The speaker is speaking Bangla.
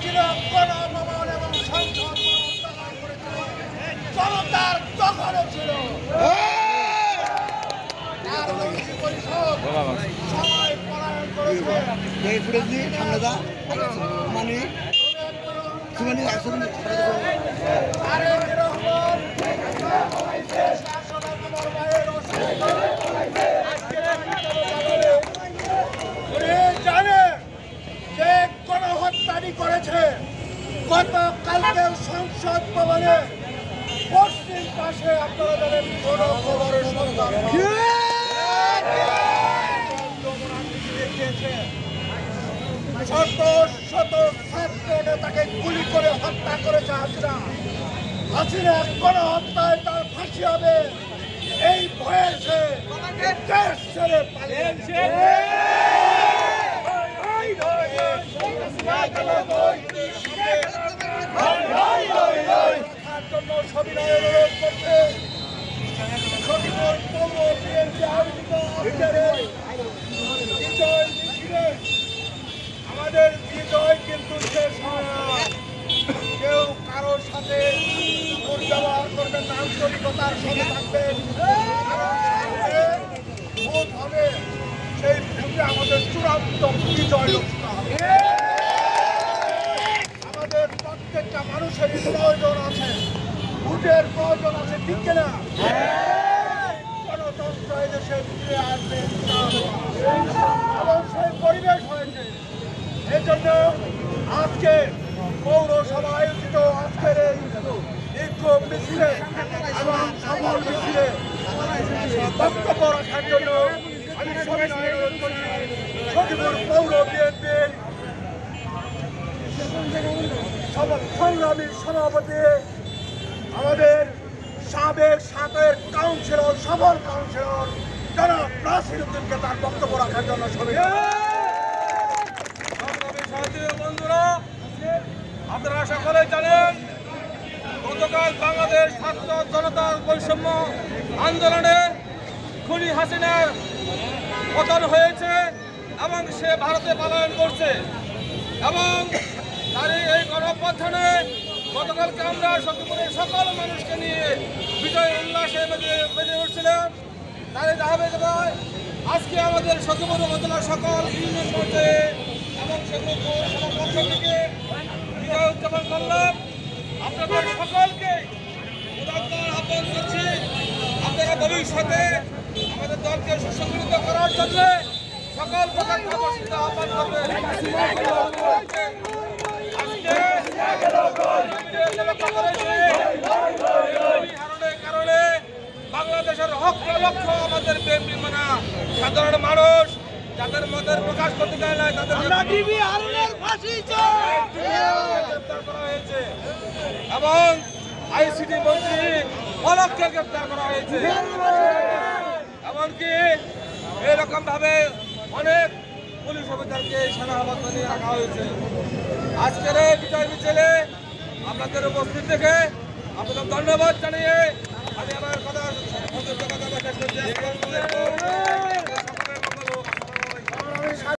ছিল গণভবন এবং সংসদ জনতার দখলে ছিল। সময় পলায়ন করেছে। জানে যে গণহত্যাটি করেছে। গতকালকে সংসদ ভবনে পশ্চিম পাশে আপনারা জানেন গণখবরের সন্ধান শত শত ছাত্র নেতাকে গুলি করে হত্যা করেছে হাসিনা। হাসিনা গণহত্যায় তার ফাঁসি হবে এই ভয়ে সে দেশ ছেড়ে পালিয়েছে। সবিনয় অনুরোধ করছে সখীপুর পৌর বিএনপি আয়োজিত বিজয় মিছিলে আমাদের বিজয় কিন্তু শেষ হয় না। কেউ কারোর সাথে ব্যবহার করবেন না, আন্তরিকতার সাথে থাকবেন। ভোট হবে সেই ভোটে আমাদের চূড়ান্ত বিজয় লক্ষ্য হবে। আমাদের প্রত্যেকটা মানুষেরই প্রয়োজন আছে, ভোটের প্রয়োজন আছে, ঠিক কিনা? গণতন্ত্র এদেশে ফিরে আসবে এবং সেই পরিবেশ হয়েছে। এই জন্য আজকে পৌরসভা আয়োজিত আজকের এই বিক্ষোভ মিছিলে এবং সফল মিছিলে বক্তব্য রাখার জন্য আমি সবিনয় অনুরোধ করছি সখীপুর পৌর বিএনপির সংগ্রামী সভাপতি আমাদের সাবেক সাতের কাউন্সিলর সফল কাউন্সিলর জনাব নাসির উদ্দিনকে তার বক্তব্য রাখার জন্য বন্ধুরা, আপনারা সকলে জানেন গতকাল বাংলাদেশ ছাত্র জনতার বৈষম্য আন্দোলনে খুনি হাসিনার পতন হয়েছে এবং সে ভারতে পলায়ন করছে এবং তার এই গণঅভ্যুত্থানে গতকালকে আমরা সখীপুরের সকল মানুষকে নিয়ে বিজয় উল্লাসে বেজে উঠছিলাম। তার ধারাবাহিকতায় আজকে আমাদের সখীপুর উপজেলার সকল ইউনিয়ন পর্যায়ে এবং সেগুলো পৌরসভার পক্ষ থেকে বিজয় উদযাপন করলাম। আপনাদের সকলকে উদাত্তর আহ্বান করছি, আপনারা ভবিষ্যতে আমাদের দলকে সুসংগঠিত করার জন্য সকল প্রকার কর্মসূচিতে আহ্বান করবেন। কারণে বাংলাদেশের লক্ষ আমাদের মানা সাধারণ মানুষ যাদের মতের প্রকাশ করতে চায় না তাদের করা হয়েছে এবং আইসিটি মন্ত্রী অলককে গ্রেপ্তার করা হয়েছে। এমনকি এরকম ভাবে অনেক পুলিশ অফিসারকে সেনাবাহিনী নিয়ে রাখা হয়েছে। আজকের এই বিজয় মিছিলে আপনাদের উপস্থিত দেখে আপনাদের ধন্যবাদ জানিয়ে আমি আমার কথা শেষ করছি।